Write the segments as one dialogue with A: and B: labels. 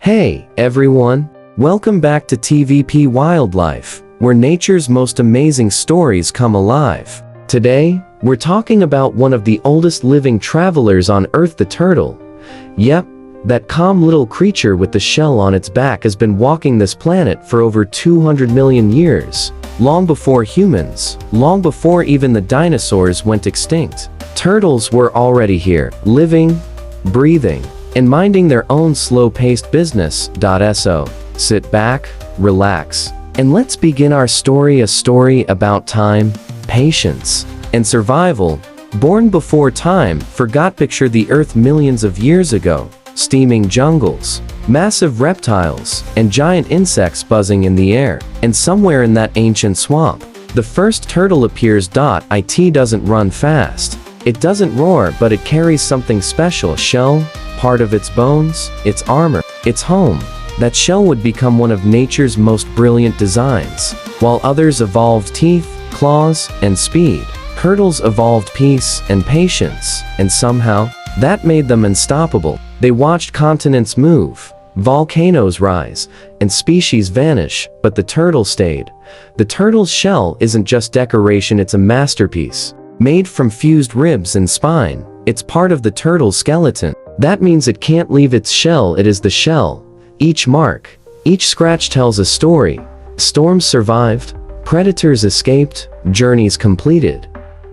A: Hey, everyone! Welcome back to TVP Wildlife, where nature's most amazing stories come alive. Today, we're talking about one of the oldest living travelers on Earth, the turtle. Yep, that calm little creature with the shell on its back has been walking this planet for over 200 million years. Long before humans, long before even the dinosaurs went extinct. Turtles were already here, living, breathing, and minding their own slow-paced business. So, sit back, relax, and let's begin our story, a story about time, patience, and survival. Born before time forgot. Picture the Earth millions of years ago, steaming jungles, massive reptiles, and giant insects buzzing in the air. And somewhere in that ancient swamp, the first turtle appears. It doesn't run fast, it doesn't roar, but it carries something special: a shell, part of its bones, its armor, its home. That shell would become one of nature's most brilliant designs. While others evolved teeth, claws, and speed, turtles evolved peace and patience, and somehow, that made them unstoppable. They watched continents move, volcanoes rise, and species vanish, but the turtle stayed. The turtle's shell isn't just decoration, it's a masterpiece. Made from fused ribs and spine, it's part of the turtle's skeleton. That means it can't leave its shell. It is the shell. Each mark, each scratch tells a story. Storms survived, predators escaped, journeys completed.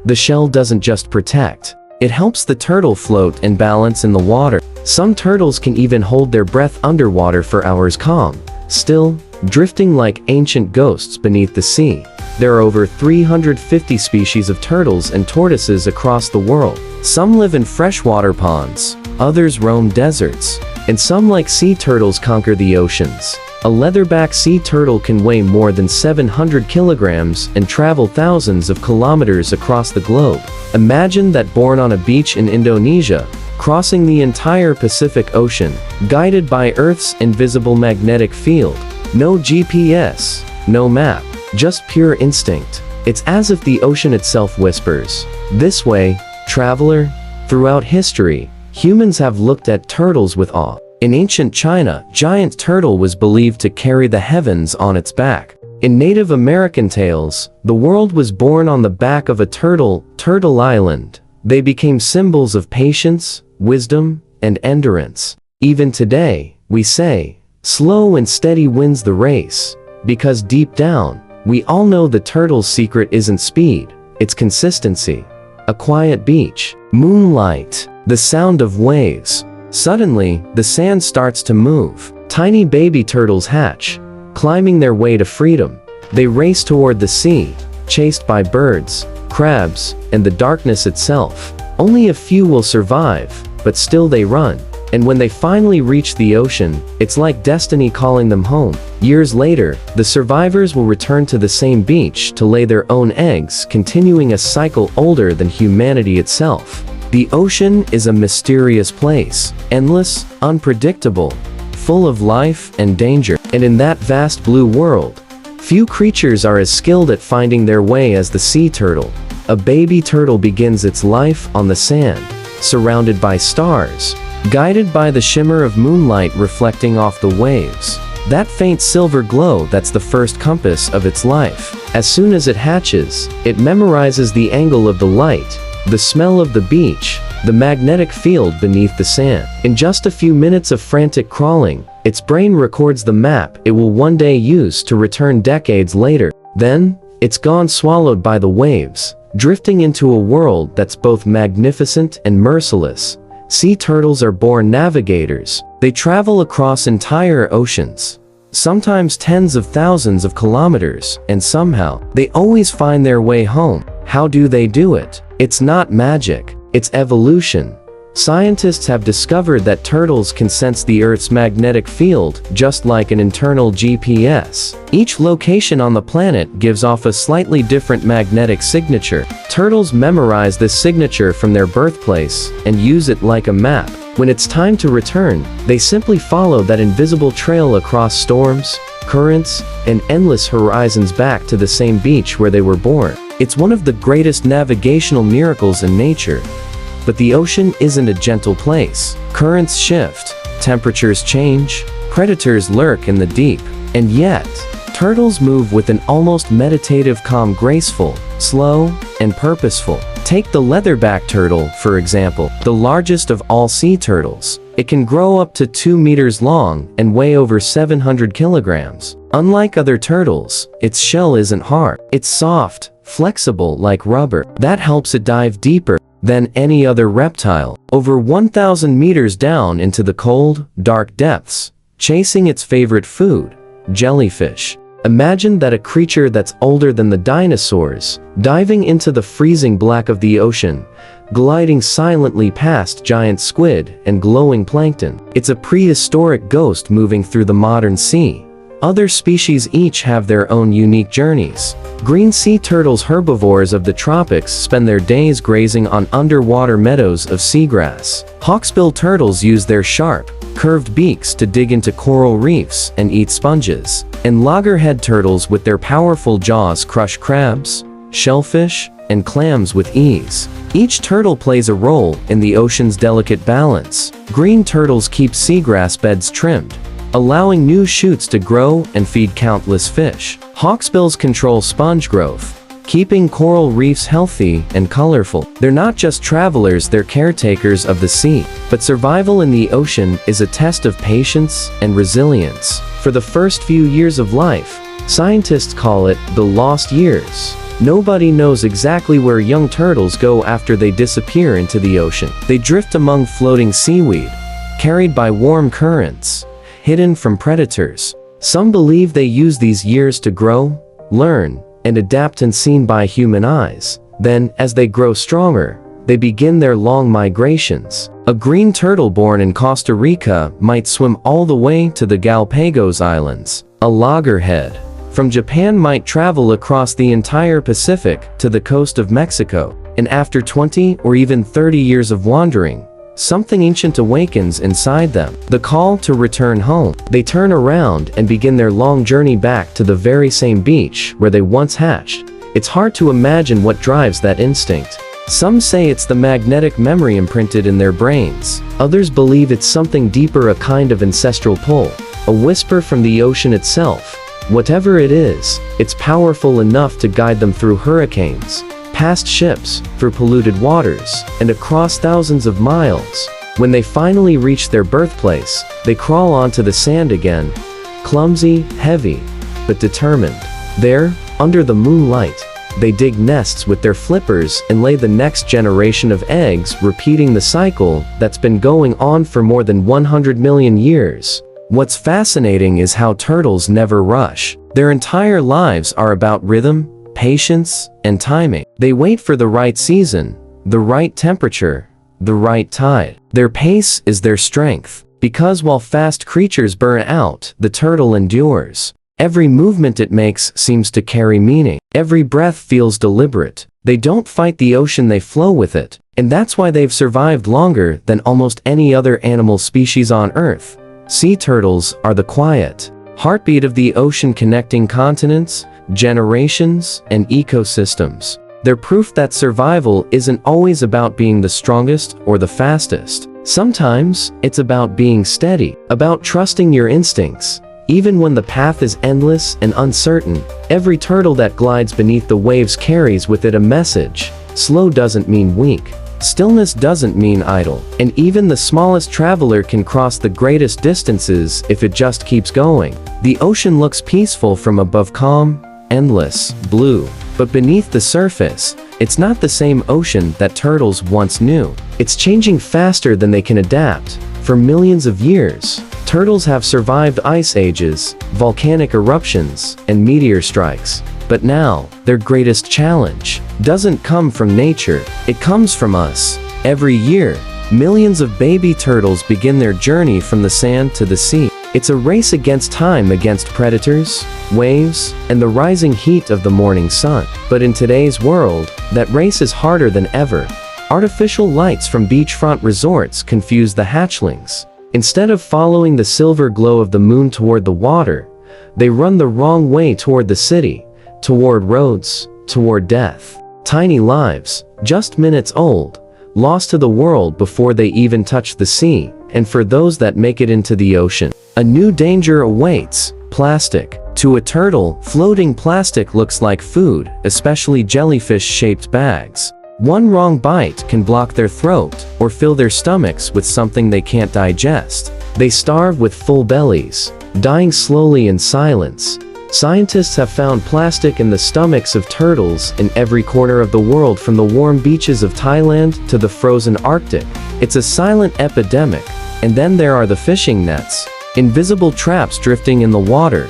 A: The shell doesn't just protect, it helps the turtle float and balance in the water. Some turtles can even hold their breath underwater for hours, calm, still, drifting like ancient ghosts beneath the sea. There are over 350 species of turtles and tortoises across the world. Some live in freshwater ponds, others roam deserts, and some, like sea turtles, conquer the oceans. A leatherback sea turtle can weigh more than 700 kilograms and travel thousands of kilometers across the globe. Imagine that, born on a beach in Indonesia, crossing the entire Pacific Ocean, guided by Earth's invisible magnetic field. No GPS, no map, just pure instinct. It's as if the ocean itself whispers, "This way, traveler." Throughout history, humans have looked at turtles with awe. In ancient China, giant turtle was believed to carry the heavens on its back. In Native American tales, the world was born on the back of a turtle, Turtle Island. They became symbols of patience, wisdom, and endurance. Even today, we say, slow and steady wins the race, because deep down, we all know the turtle's secret isn't speed, it's consistency. A quiet beach, moonlight, the sound of waves. Suddenly, the sand starts to move. Tiny baby turtles hatch, climbing their way to freedom. They race toward the sea, chased by birds, crabs, and the darkness itself. Only a few will survive, but still they run. And when they finally reach the ocean, it's like destiny calling them home. Years later, the survivors will return to the same beach to lay their own eggs, continuing a cycle older than humanity itself. The ocean is a mysterious place, endless, unpredictable, full of life and danger. And in that vast blue world, few creatures are as skilled at finding their way as the sea turtle. A baby turtle begins its life on the sand, surrounded by stars, guided by the shimmer of moonlight reflecting off the waves. That faint silver glow, that's the first compass of its life. As soon as it hatches, it memorizes the angle of the light, the smell of the beach, the magnetic field beneath the sand. In just a few minutes of frantic crawling, its brain records the map it will one day use to return decades later. Then, it's gone, swallowed by the waves, drifting into a world that's both magnificent and merciless. Sea turtles are born navigators. They travel across entire oceans, sometimes tens of thousands of kilometers, and somehow, they always find their way home. How do they do it? It's not magic, it's evolution. Scientists have discovered that turtles can sense the Earth's magnetic field, just like an internal GPS. Each location on the planet gives off a slightly different magnetic signature. Turtles memorize this signature from their birthplace and use it like a map. When it's time to return, they simply follow that invisible trail across storms, currents, and endless horizons back to the same beach where they were born. It's one of the greatest navigational miracles in nature. But the ocean isn't a gentle place. Currents shift, temperatures change, Predators lurk in the deep. And yet, turtles move with an almost meditative calm, graceful, slow, and purposeful. Take the leatherback turtle, for example, the largest of all sea turtles. It can grow up to 2 meters long and weigh over 700 kilograms. Unlike other turtles, its shell isn't hard. It's soft, flexible like rubber. That helps it dive deeper than any other reptile, over 1,000 meters down into the cold, dark depths, chasing its favorite food, jellyfish. Imagine that a creature that's older than the dinosaurs, diving into the freezing black of the ocean, gliding silently past giant squid and glowing plankton. It's a prehistoric ghost moving through the modern sea. Other species each have their own unique journeys. Green sea turtles, herbivores of the tropics, spend their days grazing on underwater meadows of seagrass. Hawksbill turtles use their sharp, curved beaks to dig into coral reefs and eat sponges. And loggerhead turtles with their powerful jaws crush crabs, shellfish, and clams with ease. Each turtle plays a role in the ocean's delicate balance. Green turtles keep seagrass beds trimmed, allowing new shoots to grow and feed countless fish. Hawksbills control sponge growth, keeping coral reefs healthy and colorful. They're not just travelers, they're caretakers of the sea. But survival in the ocean is a test of patience and resilience. For the first few years of life, scientists call it the lost years. Nobody knows exactly where young turtles go after they disappear into the ocean. They drift among floating seaweed, carried by warm currents, hidden from predators. Some believe they use these years to grow, learn, and adapt unseen by human eyes. Then, as they grow stronger, they begin their long migrations. A green turtle born in Costa Rica might swim all the way to the Galapagos Islands. A loggerhead from Japan might travel across the entire Pacific to the coast of Mexico. And after 20 or even 30 years of wandering, something ancient awakens inside them, the call to return home. They turn around and begin their long journey back to the very same beach where they once hatched. It's hard to imagine what drives that instinct. Some say it's the magnetic memory imprinted in their brains. Others believe it's something deeper, a kind of ancestral pull, a whisper from the ocean itself. Whatever it is, it's powerful enough to guide them through hurricanes, past ships, through polluted waters, and across thousands of miles. When they finally reach their birthplace, they crawl onto the sand again, clumsy, heavy, but determined. There, under the moonlight, they dig nests with their flippers and lay the next generation of eggs, repeating the cycle that's been going on for more than 100 million years. What's fascinating is how turtles never rush. Their entire lives are about rhythm, patience, and timing. They wait for the right season, the right temperature, the right tide. Their pace is their strength, because while fast creatures burn out, the turtle endures. Every movement it makes seems to carry meaning. Every breath feels deliberate. They don't fight the ocean, they flow with it. And that's why they've survived longer than almost any other animal species on Earth. Sea turtles are the quiet heartbeat of the ocean, connecting continents, generations, and ecosystems. They're proof that survival isn't always about being the strongest or the fastest. Sometimes, it's about being steady, about trusting your instincts. Even when the path is endless and uncertain, every turtle that glides beneath the waves carries with it a message. Slow doesn't mean weak. Stillness doesn't mean idle. And even the smallest traveler can cross the greatest distances if it just keeps going. The ocean looks peaceful from above, calm, endless, blue. But beneath the surface, it's not the same ocean that turtles once knew. It's changing faster than they can adapt. For millions of years, turtles have survived ice ages, volcanic eruptions, and meteor strikes. But now, their greatest challenge doesn't come from nature, it comes from us. Every year, millions of baby turtles begin their journey from the sand to the sea. It's a race against time, against predators, waves, and the rising heat of the morning sun. But in today's world, that race is harder than ever. Artificial lights from beachfront resorts confuse the hatchlings. Instead of following the silver glow of the moon toward the water, they run the wrong way toward the city, toward roads, toward death. Tiny lives, just minutes old, lost to the world before they even touch the sea. and for those that make it into the ocean, a new danger awaits: plastic. To a turtle, floating plastic looks like food, especially jellyfish-shaped bags. One wrong bite can block their throat or fill their stomachs with something they can't digest. They starve with full bellies, dying slowly in silence. Scientists have found plastic in the stomachs of turtles in every corner of the world, from the warm beaches of Thailand to the frozen Arctic. It's a silent epidemic. And then there are the fishing nets, invisible traps drifting in the water,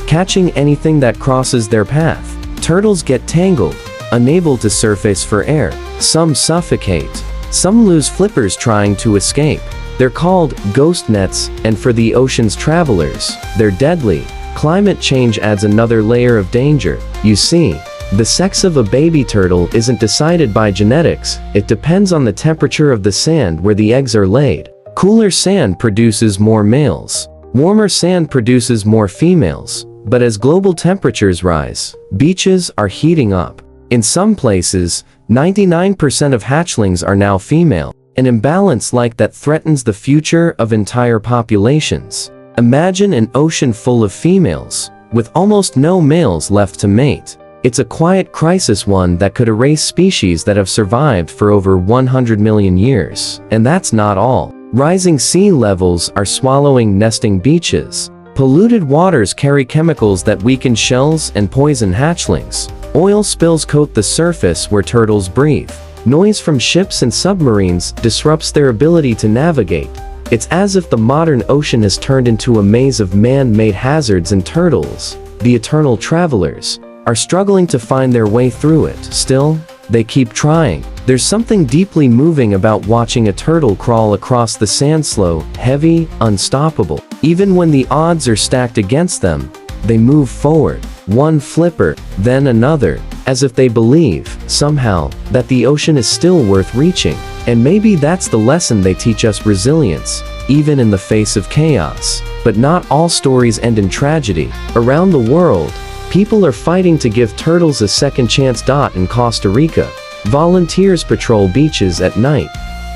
A: catching anything that crosses their path. Turtles get tangled, unable to surface for air. Some suffocate. Some lose flippers trying to escape. They're called ghost nets, and for the ocean's travelers, they're deadly. Climate change adds another layer of danger. You see, the sex of a baby turtle isn't decided by genetics. It depends on the temperature of the sand where the eggs are laid. Cooler sand produces more males. Warmer sand produces more females. But as global temperatures rise, beaches are heating up. In some places, 99% of hatchlings are now female. An imbalance like that threatens the future of entire populations. Imagine an ocean full of females, with almost no males left to mate. It's a quiet crisis, one that could erase species that have survived for over 100 million years. And that's not all. Rising sea levels are swallowing nesting beaches. Polluted waters carry chemicals that weaken shells and poison hatchlings. Oil spills coat the surface where turtles breathe. Noise from ships and submarines disrupts their ability to navigate. It's as if the modern ocean has turned into a maze of man-made hazards, and turtles, the eternal travelers, are struggling to find their way through it. Still, they keep trying. There's something deeply moving about watching a turtle crawl across the sand, slow, heavy, unstoppable. Even when the odds are stacked against them, they move forward. One flipper, then another, as if they believe, somehow, that the ocean is still worth reaching. And maybe that's the lesson they teach us: resilience, even in the face of chaos. But not all stories end in tragedy. Around the world, people are fighting to give turtles a second chance. In Costa Rica, volunteers patrol beaches at night,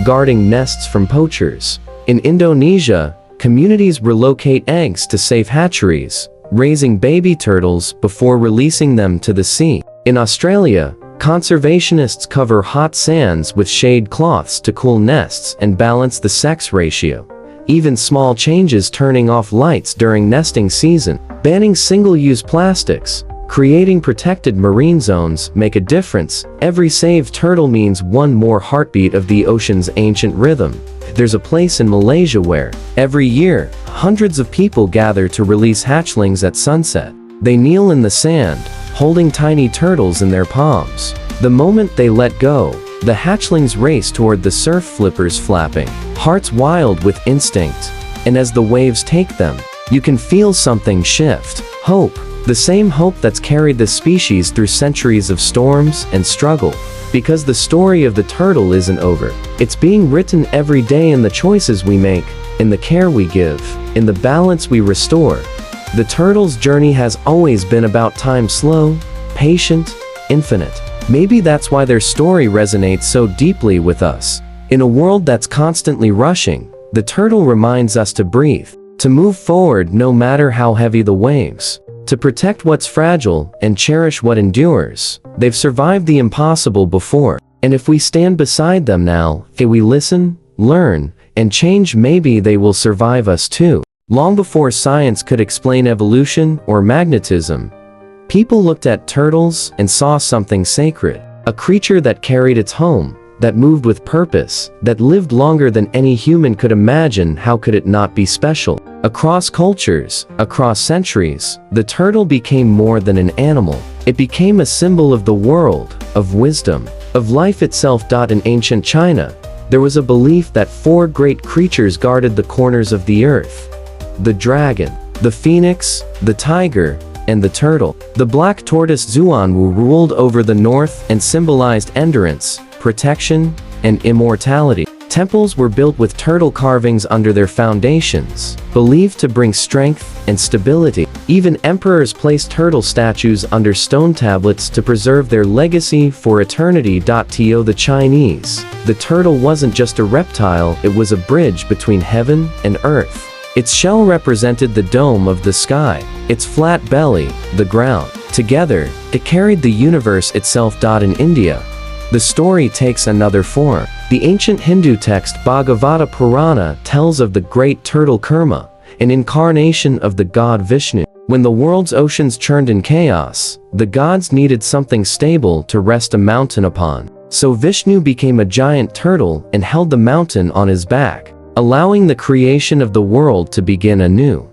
A: guarding nests from poachers. In Indonesia, communities relocate eggs to safe hatcheries, raising baby turtles before releasing them to the sea. In Australia, conservationists cover hot sands with shade cloths to cool nests and balance the sex ratio. Even small changes, turning off lights during nesting season, banning single-use plastics, creating protected marine zones, make a difference. Every saved turtle means one more heartbeat of the ocean's ancient rhythm. There's a place in Malaysia where, every year, hundreds of people gather to release hatchlings at sunset. They kneel in the sand, holding tiny turtles in their palms. The moment they let go, the hatchlings race toward the surf, flippers flapping, hearts wild with instinct. And as the waves take them, you can feel something shift. Hope. The same hope that's carried the species through centuries of storms and struggle. Because the story of the turtle isn't over. It's being written every day in the choices we make, in the care we give, in the balance we restore. The turtle's journey has always been about time, slow, patient, infinite. Maybe that's why their story resonates so deeply with us. In a world that's constantly rushing, the turtle reminds us to breathe, to move forward no matter how heavy the waves, to protect what's fragile and cherish what endures. They've survived the impossible before, and if we stand beside them now, if we listen, learn, and change, maybe they will survive us too. Long before science could explain evolution or magnetism, people looked at turtles and saw something sacred, a creature that carried its home, that moved with purpose, that lived longer than any human could imagine. How could it not be special? Across cultures, across centuries, the turtle became more than an animal. It became a symbol of the world, of wisdom, of life itself. In ancient China, there was a belief that 4 great creatures guarded the corners of the earth: the dragon, the phoenix, the tiger, and the turtle. The black tortoise Zuanwu ruled over the north and symbolized endurance, protection, and immortality. Temples were built with turtle carvings under their foundations, believed to bring strength and stability. Even emperors placed turtle statues under stone tablets to preserve their legacy for eternity. To the Chinese, the turtle wasn't just a reptile, it was a bridge between heaven and earth. Its shell represented the dome of the sky, its flat belly, the ground. Together, it carried the universe itself. In India, the story takes another form. The ancient Hindu text Bhagavata Purana tells of the great turtle Kurma, an incarnation of the god Vishnu. When the world's oceans churned in chaos, the gods needed something stable to rest a mountain upon. So Vishnu became a giant turtle and held the mountain on his back, allowing the creation of the world to begin anew.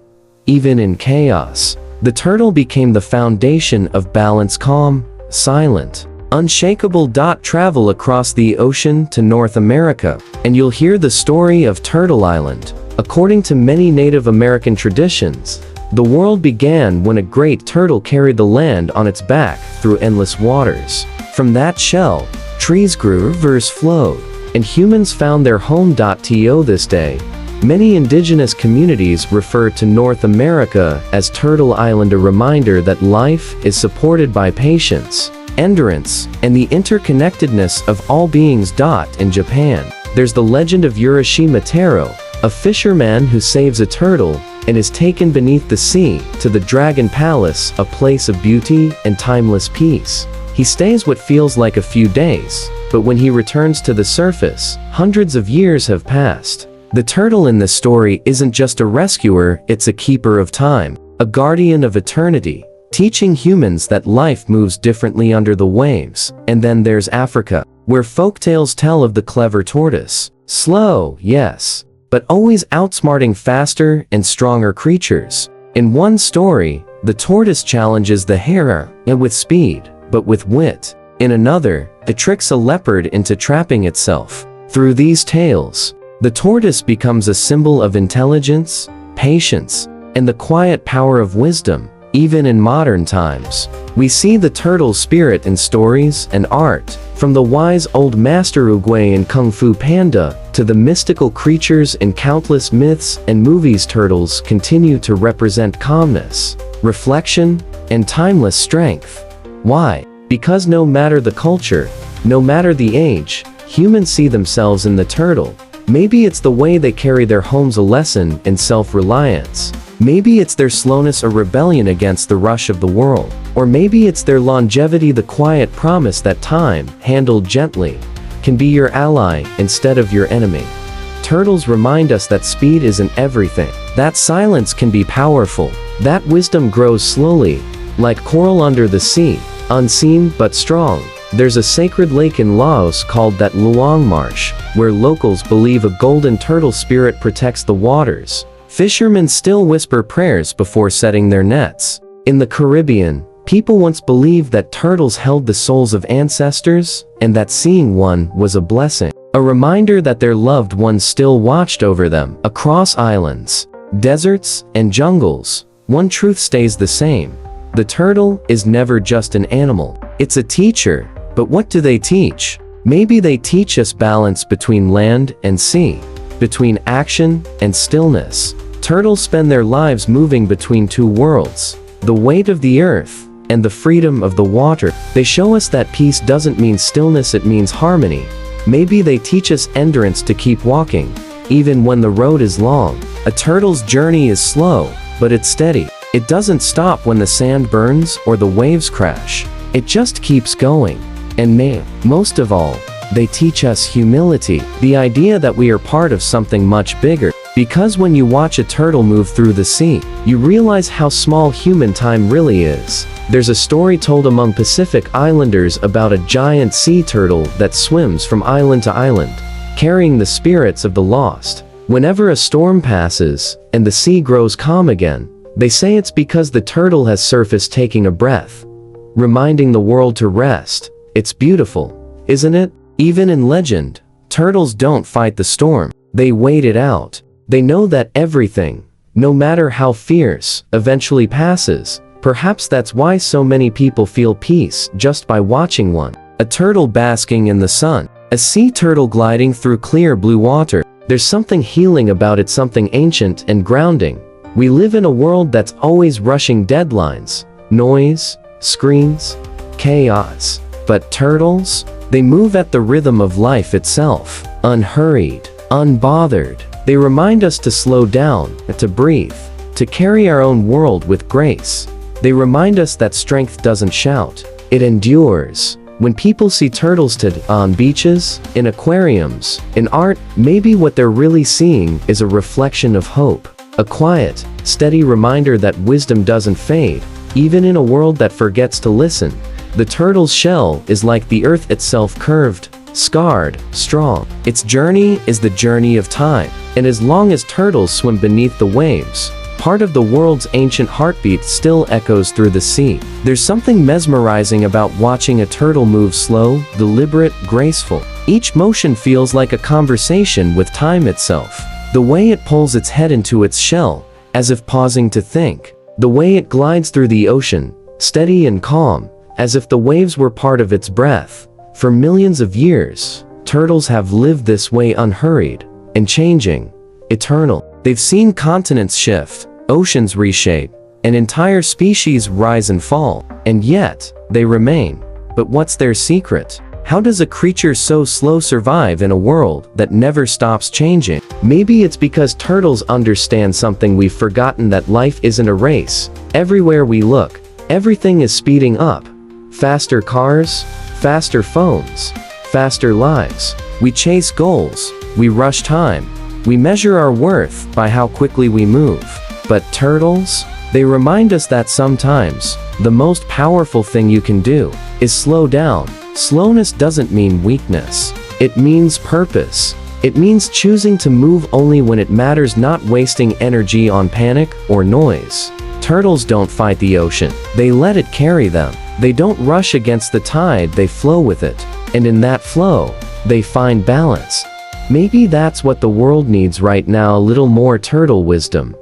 A: Even in chaos, the turtle became the foundation of balance, calm, silent, unshakable. Travel across the ocean to North America, and you'll hear the story of Turtle Island. According to many Native American traditions, the world began when a great turtle carried the land on its back through endless waters. From that shell, trees grew, rivers flowed, and humans found their home. To this day, many indigenous communities refer to North America as Turtle Island, a reminder that life is supported by patience, endurance, and the interconnectedness of all beings. In Japan, there's the legend of Urashima Taro, a fisherman who saves a turtle and is taken beneath the sea to the Dragon Palace, a place of beauty and timeless peace. He stays what feels like a few days, but when he returns to the surface, hundreds of years have passed. The turtle in this story isn't just a rescuer, it's a keeper of time, a guardian of eternity, teaching humans that life moves differently under the waves. And then there's Africa, where folktales tell of the clever tortoise. Slow, yes, but always outsmarting faster and stronger creatures. In one story, the tortoise challenges the hare, and with speed, but with wit. In another, it tricks a leopard into trapping itself. Through these tales, the tortoise becomes a symbol of intelligence, patience, and the quiet power of wisdom. Even in modern times, we see the turtle spirit in stories and art, from the wise old master Oogway in Kung Fu Panda to the mystical creatures in countless myths and movies. Turtles continue to represent calmness, reflection, and timeless strength. Why? Because no matter the culture, no matter the age, humans see themselves in the turtle. Maybe it's the way they carry their homes, a lesson in self-reliance. Maybe it's their slowness, a rebellion against the rush of the world. Or maybe it's their longevity, the quiet promise that time, handled gently, can be your ally instead of your enemy. Turtles remind us that speed isn't everything, that silence can be powerful, that wisdom grows slowly, like coral under the sea, unseen but strong. There's a sacred lake in Laos called that Luang Marsh, where locals believe a golden turtle spirit protects the waters. Fishermen still whisper prayers before setting their nets. In the Caribbean, people once believed that turtles held the souls of ancestors, and that seeing one was a blessing, a reminder that their loved ones still watched over them. Across islands, deserts, and jungles, one truth stays the same. The turtle is never just an animal, it's a teacher. But what do they teach? Maybe they teach us balance between land and sea, between action and stillness. Turtles spend their lives moving between two worlds, the weight of the earth and the freedom of the water. They show us that peace doesn't mean stillness, it means harmony. Maybe they teach us endurance, to keep walking, even when the road is long. A turtle's journey is slow, but it's steady. It doesn't stop when the sand burns or the waves crash. It just keeps going. And most of all, they teach us humility, the idea that we are part of something much bigger. Because when you watch a turtle move through the sea, you realize how small human time really is. There's a story told among Pacific Islanders about a giant sea turtle that swims from island to island, carrying the spirits of the lost. Whenever a storm passes and the sea grows calm again, they say it's because the turtle has surfaced, taking a breath, reminding the world to rest. It's beautiful, isn't it? Even in legend, turtles don't fight the storm, they wait it out. They know that everything, no matter how fierce, eventually passes. Perhaps that's why so many people feel peace just by watching one. A turtle basking in the sun. A sea turtle gliding through clear blue water. There's something healing about it, something ancient and grounding. We live in a world that's always rushing deadlines, noise, screens, chaos. But turtles? They move at the rhythm of life itself, unhurried, unbothered. They remind us to slow down, to breathe, to carry our own world with grace. They remind us that strength doesn't shout, it endures. When people see turtles on beaches, in aquariums, in art, maybe what they're really seeing is a reflection of hope. A quiet, steady reminder that wisdom doesn't fade, even in a world that forgets to listen. The turtle's shell is like the earth itself, curved, scarred, strong. Its journey is the journey of time, and as long as turtles swim beneath the waves, part of the world's ancient heartbeat still echoes through the sea. There's something mesmerizing about watching a turtle move, slow, deliberate, graceful. Each motion feels like a conversation with time itself. The way it pulls its head into its shell, as if pausing to think. The way it glides through the ocean, steady and calm, as if the waves were part of its breath. For millions of years, turtles have lived this way, unhurried, and changing, eternal. They've seen continents shift, oceans reshape, and entire species rise and fall, and yet, they remain. But what's their secret? How does a creature so slow survive in a world that never stops changing? Maybe it's because turtles understand something we've forgotten, that life isn't a race. Everywhere we look, everything is speeding up. Faster cars, faster phones, faster lives. We chase goals, we rush time. We measure our worth by how quickly we move. But turtles? They remind us that sometimes, the most powerful thing you can do is slow down. Slowness doesn't mean weakness. It means purpose. It means choosing to move only when it matters, not wasting energy on panic or noise. Turtles don't fight the ocean. They let it carry them. They don't rush against the tide, they flow with it. And in that flow, they find balance. Maybe that's what the world needs right now, a little more turtle wisdom.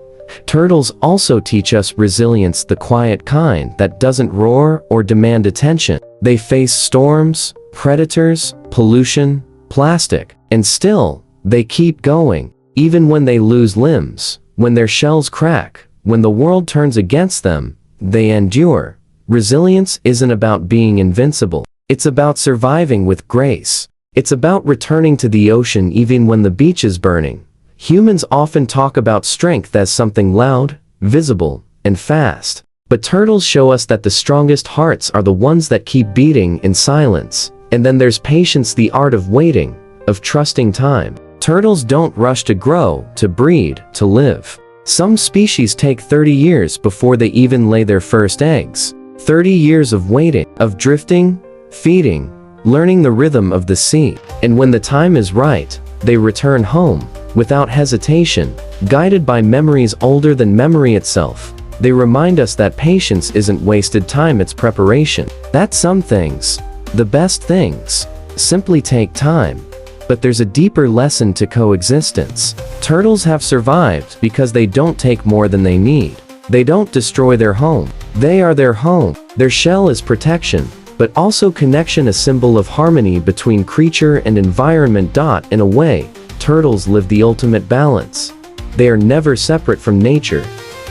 A: Turtles also teach us resilience, the quiet kind that doesn't roar or demand attention. They face storms, predators, pollution, plastic, and still, they keep going. Even when they lose limbs, when their shells crack, when the world turns against them, they endure. Resilience isn't about being invincible. It's about surviving with grace. It's about returning to the ocean even when the beach is burning. Humans often talk about strength as something loud, visible, and fast. But turtles show us that the strongest hearts are the ones that keep beating in silence. And then there's patience, the art of waiting, of trusting time. Turtles don't rush to grow, to breed, to live. Some species take 30 years before they even lay their first eggs. 30 years of waiting, of drifting, feeding, learning the rhythm of the sea. And when the time is right, they return home, without hesitation, guided by memories older than memory itself. They remind us that patience isn't wasted time, it's preparation. That some things, the best things, simply take time. But there's a deeper lesson to coexistence. Turtles have survived because they don't take more than they need. They don't destroy their home. They are their home. Their shell is protection, but also connection, a symbol of harmony between creature and environment. In a way, turtles live the ultimate balance. They are never separate from nature,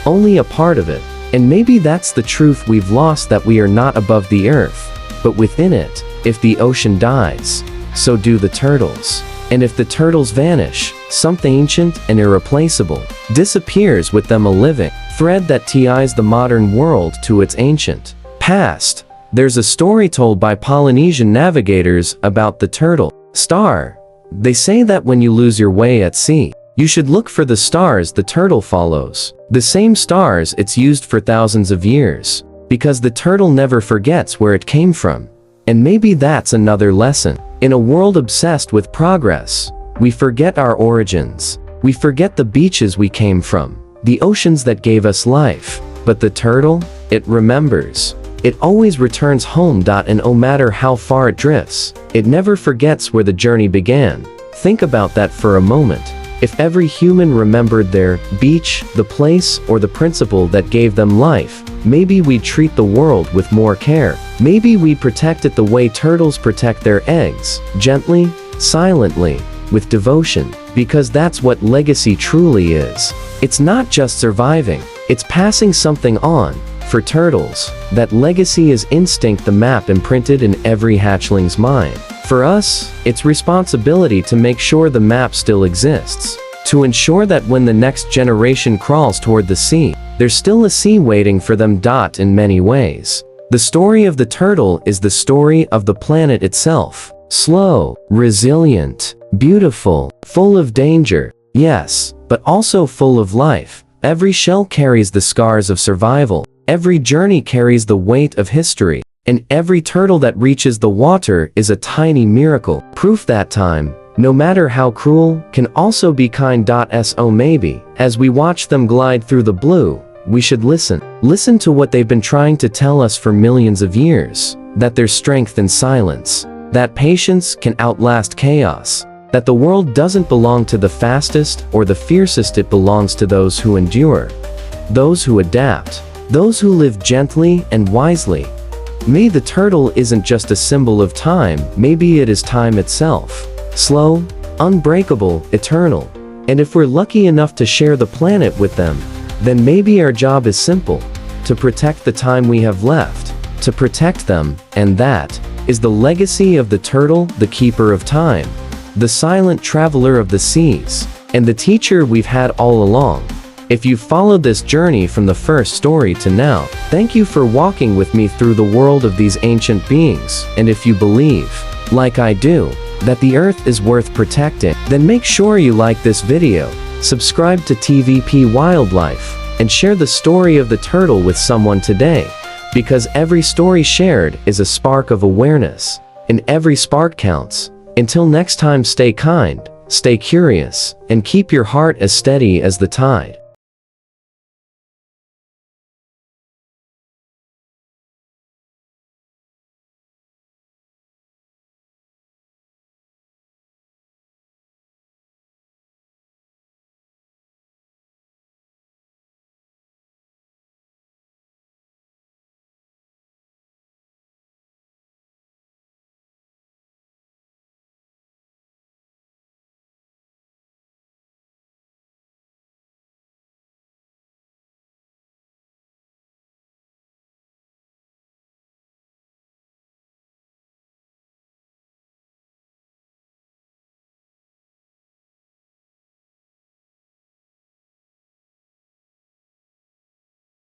A: only a part of it. And maybe that's the truth we've lost, that we are not above the earth, but within it. If the ocean dies, so do the turtles. And if the turtles vanish, something ancient and irreplaceable disappears with them, a living thread that ties the modern world to its ancient past. There's a story told by Polynesian navigators about the turtle star. They say that when you lose your way at sea, you should look for the stars the turtle follows. The same stars it's used for thousands of years, because the turtle never forgets where it came from. And maybe that's another lesson. In a world obsessed with progress, we forget our origins. We forget the beaches we came from, the oceans that gave us life. But the turtle, it remembers. It always returns home. And no matter how far it drifts, it never forgets where the journey began. Think about that for a moment. If every human remembered their beach, the place, or the principle that gave them life, maybe we'd treat the world with more care. Maybe we'd protect it the way turtles protect their eggs, gently, silently, with devotion, because that's what legacy truly is. It's not just surviving, it's passing something on. For turtles, that legacy is instinct, the map imprinted in every hatchling's mind. For us, it's responsibility to make sure the map still exists, to ensure that when the next generation crawls toward the sea, there's still a sea waiting for them. In many ways, the story of the turtle is the story of the planet itself. Slow, resilient, beautiful, full of danger, yes, but also full of life. Every shell carries the scars of survival. Every journey carries the weight of history, and every turtle that reaches the water is a tiny miracle. Proof that time, no matter how cruel, can also be kind. So maybe, as we watch them glide through the blue, we should listen. Listen to what they've been trying to tell us for millions of years, that there's strength in silence, that patience can outlast chaos, that the world doesn't belong to the fastest or the fiercest, it belongs to those who endure, those who adapt, those who live gently and wisely. Maybe the turtle isn't just a symbol of time, maybe it is time itself. Slow, unbreakable, eternal. And if we're lucky enough to share the planet with them, then maybe our job is simple: to protect the time we have left, to protect them, and that is the legacy of the turtle, the keeper of time, the silent traveler of the seas, and the teacher we've had all along. If you've followed this journey from the first story to now, thank you for walking with me through the world of these ancient beings. And if you believe, like I do, that the earth is worth protecting, then make sure you like this video, subscribe to TVP Wildlife, and share the story of the turtle with someone today, because every story shared is a spark of awareness, and every spark counts. Until next time, stay kind, stay curious, and keep your heart as steady as the tide.